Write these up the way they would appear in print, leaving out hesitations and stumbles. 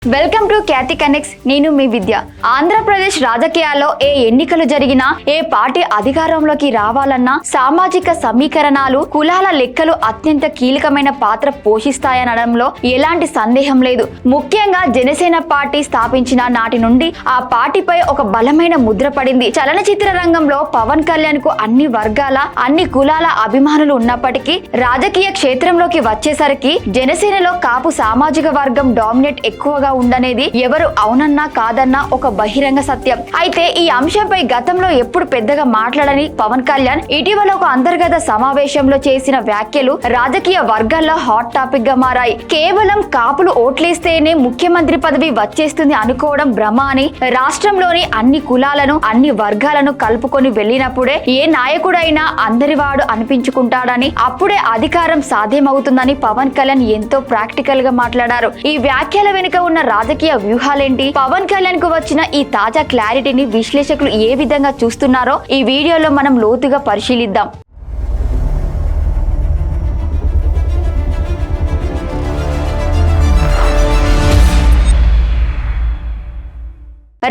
Welcome to Khyati connects. నేను మీ విద్య. ఆంధ్రప్రదేశ్ రాజకీయాల్లో ఏ ఎన్నికలు జరిగినా, ఏ పార్టీ అధికారంలోకి రావాలన్నా సామాజిక సమీకరణాలు, కులాల లెక్కలు అత్యంత కీలకమైన పాత్ర పోషిస్తాయనడంలో ఎలాంటి సందేహం లేదు. ముఖ్యంగా జనసేన పార్టీ స్థాపించిన నాటి నుండి ఆ పార్టీపై ఒక బలమైన ముద్ర పడింది. చలనచిత్ర రంగంలో పవన్ కళ్యాణ్ కు అన్ని వర్గాల, అన్ని కులాల అభిమానులు ఉన్నప్పటికీ రాజకీయ క్షేత్రంలోకి వచ్చేసరికి జనసేనలో కాపు సామాజిక వర్గం డామినేట్ ఎక్కువగా ఉండనేది ఎవరు అవునన్నా కాదన్నా ఒక బహిరంగ సత్యం. అయితే ఈ అంశంపై గతంలో ఎప్పుడు పెద్దగా మాట్లాడని పవన్ కళ్యాణ్ ఇటీవల ఒక అంతర్గత సమావేశంలో చేసిన వ్యాఖ్యలు రాజకీయ వర్గాల్లో హాట్ టాపిక్ గా మారాయి. కేవలం కాపులు ఓట్లేస్తేనే ముఖ్యమంత్రి పదవి వచ్చేస్తుంది అనుకోవడం భ్రమ అని, రాష్ట్రంలోని అన్ని కులాలను, అన్ని వర్గాలను కలుపుకొని వెళ్ళినప్పుడే ఏ నాయకుడైనా అందరివాడు అనిపించుకుంటాడని, అప్పుడే అధికారం సాధ్యమవుతుందని పవన్ కళ్యాణ్ ఎంతో ప్రాక్టికల్ గా మాట్లాడారు. ఈ వ్యాఖ్యల వెనుక ఉన్న రాజకీయ వ్యూహాలేంటి, పవన్ కళ్యాణ్ కు వచ్చిన ఈ తాజా క్లారిటీని విశ్లేషకులు ఏ విధంగా చూస్తున్నారో ఈ వీడియోలో మనం లోతుగా పరిశీలిద్దాం.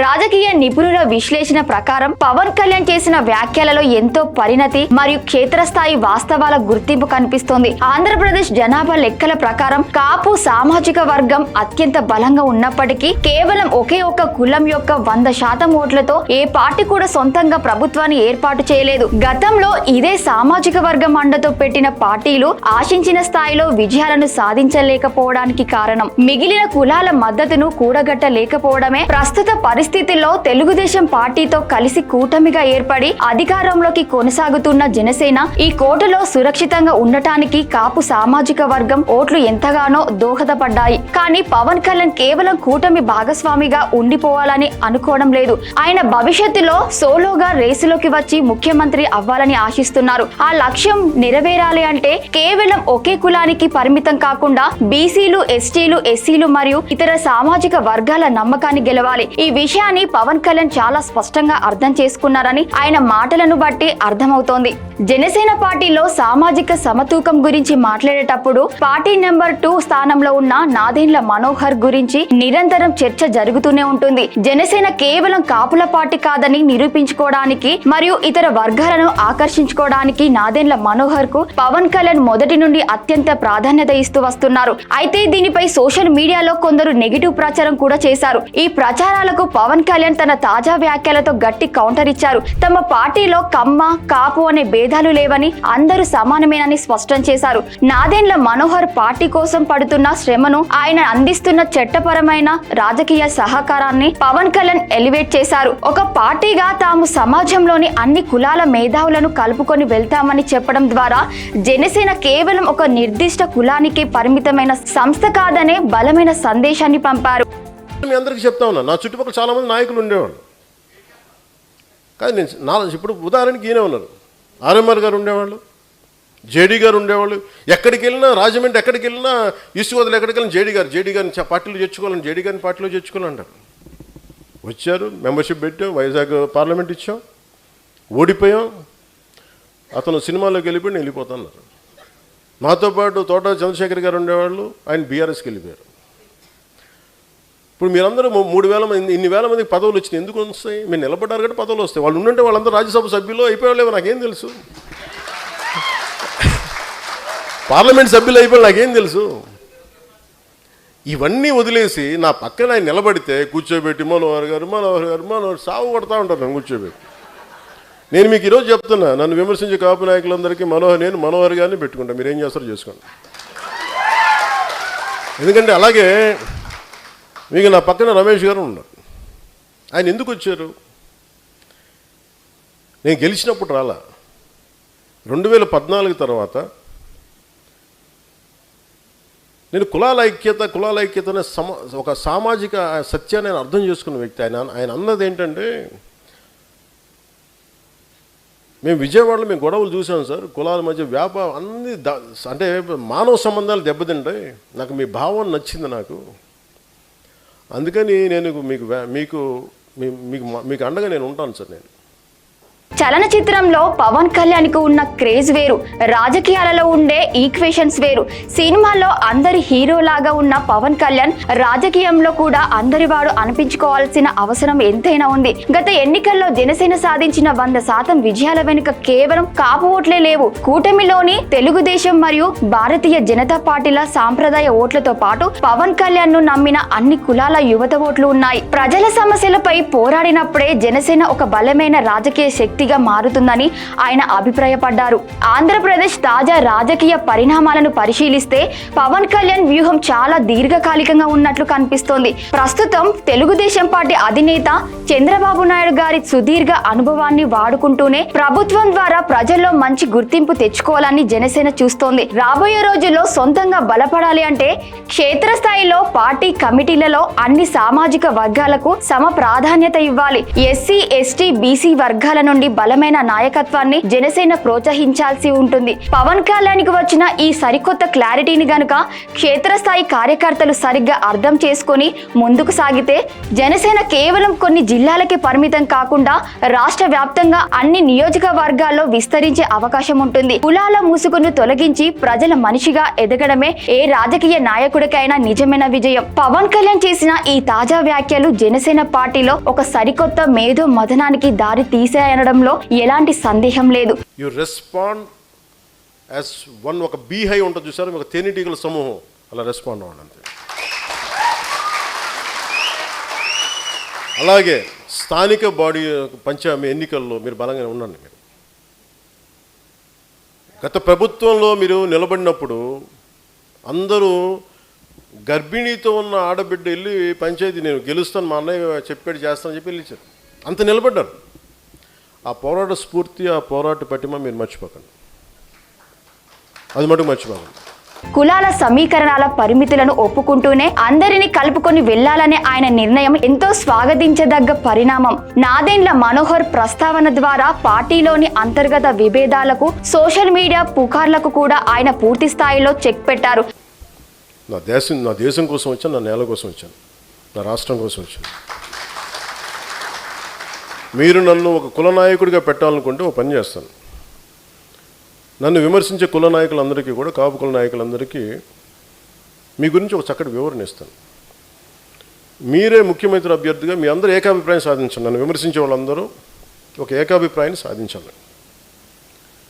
రాజకీయ నిపుణుల విశ్లేషణ ప్రకారం పవన్ కళ్యాణ్ చేసిన వ్యాఖ్యలలో ఎంతో పరిణతి మరియు క్షేత్రస్థాయి వాస్తవాల గుర్తింపు కనిపిస్తోంది. ఆంధ్రప్రదేశ్ జనాభా లెక్కల ప్రకారం కాపు సామాజిక వర్గం అత్యంత బలంగా ఉన్నప్పటికీ కేవలం ఒకే ఒక్క కులం యొక్క 100% ఓట్లతో ఏ పార్టీ కూడా సొంతంగా ప్రభుత్వాన్ని ఏర్పాటు చేయలేదు. గతంలో ఇదే సామాజిక వర్గం అండతో పెట్టిన పార్టీలు ఆశించిన స్థాయిలో విజయాలను సాధించలేకపోవడానికి కారణం మిగిలిన కులాల మద్దతును కూడగట్టలేకపోవడమే. ప్రస్తుత పరిస్థితుల్లో తెలుగుదేశం పార్టీతో కలిసి కూటమిగా ఏర్పడి అధికారంలోకి కొనసాగుతున్న జనసేన ఈ కోటలో సురక్షితంగా ఉండటానికి కాపు సామాజిక వర్గం ఓట్లు ఎంతగానో దోహదపడ్డాయి. కానీ పవన్ కళ్యాణ్ కేవలం కూటమి భాగస్వామిగా ఉండిపోవాలని అనుకోవడం లేదు. ఆయన భవిష్యత్తులో సోలోగా రేసులోకి వచ్చి ముఖ్యమంత్రి అవ్వాలని ఆశిస్తున్నారు. ఆ లక్ష్యం నెరవేరాలి అంటే కేవలం ఒకే కులానికి పరిమితం కాకుండా బీసీలు, ఎస్టీలు, ఎస్సీలు మరియు ఇతర సామాజిక వర్గాల నమ్మకాన్ని గెలవాలి. ఈ విషయాన్ని పవన్ కళ్యాణ్ చాలా స్పష్టంగా అర్థం చేసుకున్నారని ఆయన మాటలను బట్టి అర్థమవుతోంది. జనసేన పార్టీలో సామాజిక సమతూకం గురించి మాట్లాడేటప్పుడు పార్టీ నెంబర్ 2 స్థానంలో ఉన్న నాదెండ్ల మనోహర్ గురించి నిరంతరం చర్చ జరుగుతూనే ఉంటుంది. జనసేన కేవలం కాపుల పార్టీ కాదని నిరూపించుకోవడానికి మరియు ఇతర వర్గాలను ఆకర్షించుకోవడానికి నాదెండ్ల మనోహర్ కు పవన్ కళ్యాణ్ మొదటి నుండి అత్యంత ప్రాధాన్యత ఇస్తూ వస్తున్నారు. అయితే దీనిపై సోషల్ మీడియాలో కొందరు నెగిటివ్ ప్రచారం కూడా చేశారు. ఈ ప్రచారాలకు పవన్ కళ్యాణ్ తన తాజా వ్యాఖ్యలతో గట్టి కౌంటర్ ఇచ్చారు. తమ పార్టీలో కమ్మ, కాపు అనే భేదాలు లేవని, అందరూ సమానమేనని స్పష్టం చేశారు. నాదెండ్ల మనోహర్ పార్టీ కోసం పడుతున్న శ్రమను, ఆయన అందిస్తున్న చట్టపరమైన రాజకీయ సహకారాన్ని పవన్ కళ్యాణ్ ఎలివేట్ చేశారు. ఒక పార్టీగా తాము సమాజంలోని అన్ని కులాల మేధావులను కలుపుకొని వెళ్తామని చెప్పడం ద్వారా జనసేన కేవలం ఒక నిర్దిష్ట కులానికి పరిమితమైన సంస్థ కాదనే బలమైన సందేశాన్ని పంపారు. మీ అందరికీ చెప్తా ఉన్నా, నా చుట్టుపక్కల చాలామంది నాయకులు ఉండేవాళ్ళు. కానీ నేను ఇప్పుడు ఉదాహరణకి ఈయనే ఉన్నారు. ఆర్ఎంఆర్ గారు ఉండేవాళ్ళు, జేడీ గారు ఉండేవాళ్ళు. ఎక్కడికి వెళ్ళినా, రాజమండ్రి ఎక్కడికి వెళ్ళినా, ఈస్ట్ గోదావరి ఎక్కడికి వెళ్ళినా జేడీ గారిని పార్టీలో చేర్చుకోవాలని, జేడీ గారిని పార్టీలో చేర్చుకోవాలంటారు. వచ్చారు, మెంబర్షిప్ పెట్టాం, వైజాగ్ పార్లమెంట్ ఇచ్చాం, ఓడిపోయాం. అతను సినిమాలోకి వెళ్ళిపోయి నేను వెళ్ళిపోతున్నారు. మాతో పాటు తోట చంద్రశేఖర్ గారు ఉండేవాళ్ళు, ఆయన బీఆర్ఎస్కి వెళ్ళిపోయారు. ఇప్పుడు మీరందరూ 3,000 మంది, ఇన్ని వేల మందికి పదవులు వచ్చినాయి. ఎందుకు వస్తాయి? మీరు నిలబడ్డారు కాబట్టి పదవులు వస్తాయి. వాళ్ళు ఉండంటే వాళ్ళందరూ రాజ్యసభ సభ్యులు అయిపోయాలేవో నాకేం తెలుసు, పార్లమెంట్ సభ్యులు అయిపోయి నాకేం తెలుసు. ఇవన్నీ వదిలేసి నా పక్కన ఆయన నిలబడితే కూర్చోబెట్టి మనోహర్ గారు సాగు కొడతా ఉంటారు నన్ను కూర్చోబెట్టి. నేను మీకు ఈరోజు చెప్తున్నా, నన్ను విమర్శించే కాపు నాయకులందరికీ నేను మనోహర్ గారిని పెట్టుకుంటా. మీరు ఏం చేస్తారో చేసుకోండి. ఎందుకంటే అలాగే మీకు నా పక్కన రమేష్ గారు ఉన్నారు. ఆయన ఎందుకు వచ్చారు? నేను గెలిచినప్పుడు రాలా. 2014 తర్వాత నేను కులాల ఐక్యత అనే ఒక సామాజిక సత్యాన్ని నేను అర్థం చేసుకున్న వ్యక్తి. ఆయన అన్నది ఏంటంటే, మేము విజయవాడలో మేము గొడవలు చూసాం సార్, కులాల మధ్య వ్యాపారం అన్ని అంటే మానవ సంబంధాలు దెబ్బతింటాయి. నాకు మీ భావం నచ్చింది నాకు. అందుకని నేను మీకు అండగా నేను ఉంటాను సార్. నేను చలనచిత్రంలో పవన్ కళ్యాణ్ కు ఉన్న క్రేజ్ వేరు, రాజకీయాలలో ఉండే ఈక్వేషన్స్ వేరు. సినిమాలో అందరి హీరో లాగా ఉన్న పవన్ కళ్యాణ్ రాజకీయంలో కూడా అందరివాడు అనిపించుకోవాల్సిన అవసరం ఎంతైనా ఉంది. గత ఎన్నికల్లో జనసేన సాధించిన 100% విజయాల వెనుక కేవలం కాపు ఓట్లే లేవు. కూటమిలోని తెలుగుదేశం మరియు భారతీయ జనతా పార్టీల సాంప్రదాయ ఓట్లతో పాటు పవన్ కళ్యాణ్ ను నమ్మిన అన్ని కులాల యువత ఓట్లు ఉన్నాయి. ప్రజల సమస్యలపై పోరాడినప్పుడే జనసేన ఒక బలమైన రాజకీయ శక్తిగా మారుతుందని ఆయన అభిప్రాయపడ్డారు. ఆంధ్రప్రదేశ్ తాజా రాజకీయ పరిణామాలను పరిశీలిస్తే పవన్ కళ్యాణ్ వ్యూహం చాలా దీర్ఘకాలికంగా ఉన్నట్లు కనిపిస్తోంది. ప్రస్తుతం తెలుగుదేశం పార్టీ అధినేత చంద్రబాబు నాయుడు గారి సుదీర్ఘ అనుభవాన్ని వాడుకుంటూనే ప్రభుత్వం ద్వారా ప్రజల్లో మంచి గుర్తింపు తెచ్చుకోవాలని జనసేన చూస్తోంది. రాబోయే రోజుల్లో సొంతంగా బలపడాలి అంటే క్షేత్రస్థాయిలో పార్టీ కమిటీలలో అన్ని సామాజిక వర్గాలకు సమ ప్రాధాన్యత ఇవ్వాలి. ఎస్సీ, ఎస్టీ, బీసీ వర్గాల నుండి బలమైన నాయకత్వాన్ని జనసేన ప్రోత్సహించాల్సి ఉంటుంది. పవన్ కళ్యాణ్ కి వచ్చిన ఈ సరికొత్త క్లారిటీని గనుక క్షేత్రస్థాయి కార్యకర్తలు సరిగ్గా అర్థం చేసుకుని ముందుకు సాగితే జనసేన కేవలం కొన్ని జిల్లాలకే పరిమితం కాకుండా రాష్ట్ర వ్యాప్తంగా అన్ని నియోజకవర్గాల్లో విస్తరించే అవకాశం ఉంటుంది. కులాల ముసుగును తొలగించి ప్రజల మనిషిగా ఎదగడమే ఏ రాజకీయ నాయకుడికైనా నిజమైన విజయం. పవన్ కళ్యాణ్ చేసిన ఈ తాజా వ్యాఖ్యలు జనసేన పార్టీలో ఒక సరికొత్త మేధో మథనానికి దారి తీసేయడంలో ఎలాంటి సందేహం లేదు. యు రెస్పాండ్ యాజ్ వన్, ఒక బీహై ఉంటుంది చూసారు, ఒక తేనెటీగల సమూహం, అలా రెస్పాండ్ అవ్వండి అంతే. అలాగే స్థానిక బాడీ పంచాయతీ ఎన్నికల్లో మీరు బలంగా ఉండండి. మీరు గత ప్రభుత్వంలో మీరు నిలబడినప్పుడు అందరూ గర్భిణీతో ఉన్న ఆడబిడ్డ వెళ్ళి పంచాయతీ నేను గెలుస్తాను, మా అన్నయ్య చెప్పాడు చేస్తానని చెప్పి వెళ్ళిచ్చారు. అంత నిలబడ్డారు. ఆ పోరాట స్ఫూర్తి, ఆ పోరాట పటిమ మీరు మర్చిపోకండి, అది మటుకు మర్చిపోకండి. కులాల సమీకరణాల పరిమితులను ఒప్పుకుంటూనే అందరినీ కలుపుకొని వెళ్లాలనే ఆయన నిర్ణయం ఎంతో స్వాగతించదగ్గ పరిణామం. నాదెండ్ల మనోహర్ ప్రస్తావన ద్వారా పార్టీలోని అంతర్గత విభేదాలకు, సోషల్ మీడియా పుకార్లకు కూడా ఆయన పూర్తి స్థాయిలో చెక్ పెట్టారు. నా దేశం కోసం వచ్చాను, నా నేల కోసం వచ్చాను, నా రాష్ట్రం కోసం వచ్చాను. మీరు నన్ను ఒక కుల నాయకుడిగా పెట్టాలనుకుంటే ఒక పని చేస్తాను. నన్ను విమర్శించే కుల నాయకులందరికీ కూడా, కాపు కుల నాయకులందరికీ మీ గురించి ఒక చక్కటి వివరణ ఇస్తాను. మీరే ముఖ్యమంత్రి అభ్యర్థిగా మీ అందరూ ఏకాభిప్రాయం సాధించండి. నన్ను విమర్శించే వాళ్ళందరూ ఒక ఏకాభిప్రాయాన్ని సాధించాలి.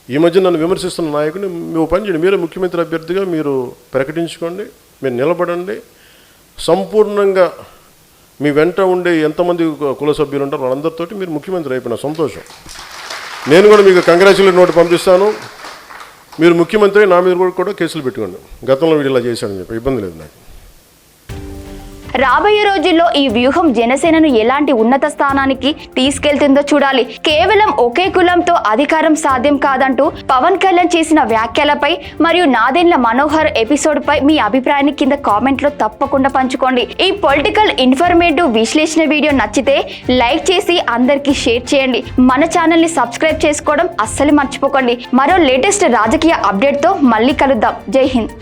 ఈ మధ్య నన్ను విమర్శిస్తున్న నాయకుడిని మీ పని చేయండి, మీరే ముఖ్యమంత్రి అభ్యర్థిగా మీరు ప్రకటించుకోండి, మీరు నిలబడండి. సంపూర్ణంగా మీ వెంట ఉండే ఎంతమంది కుల సభ్యులు ఉంటారో వాళ్ళందరితోటి మీరు ముఖ్యమంత్రి అయిపోయిన సంతోషం. నేను కూడా మీకు కంగ్రాచులేట్ నోట్ పంపిస్తాను. మీరు ముఖ్యమంత్రి, నా మీద కూడా కేసులు పెట్టుకోండి, గతంలో వీడు ఇలా చేశాడని చెప్పి, ఇబ్బంది లేదు నాకు. రాబోయే రోజుల్లో ఈ వ్యూహం జనసేనను ఎలాంటి ఉన్నత స్థానానికి తీసుకెళ్తుందో చూడాలి. కేవలం ఒకే కులంతో అధికారం సాధ్యం కాదంటూ పవన్ కళ్యాణ్ చేసిన వ్యాఖ్యలపై మరియు నాదెండ్ల మనోహర్ ఎపిసోడ్ పై మీ అభిప్రాయాన్ని కింద కామెంట్ లో తప్పకుండా పంచుకోండి. ఈ పొలిటికల్ ఇన్ఫర్మేటివ్ విశ్లేషణ వీడియో నచ్చితే లైక్ చేసి అందరికీ షేర్ చేయండి. మన ఛానల్ ని సబ్స్క్రైబ్ చేసుకోవడం అస్సలు మర్చిపోకండి. మరో లేటెస్ట్ రాజకీయ అప్డేట్ తో మళ్ళీ కలుద్దాం. జై హింద్.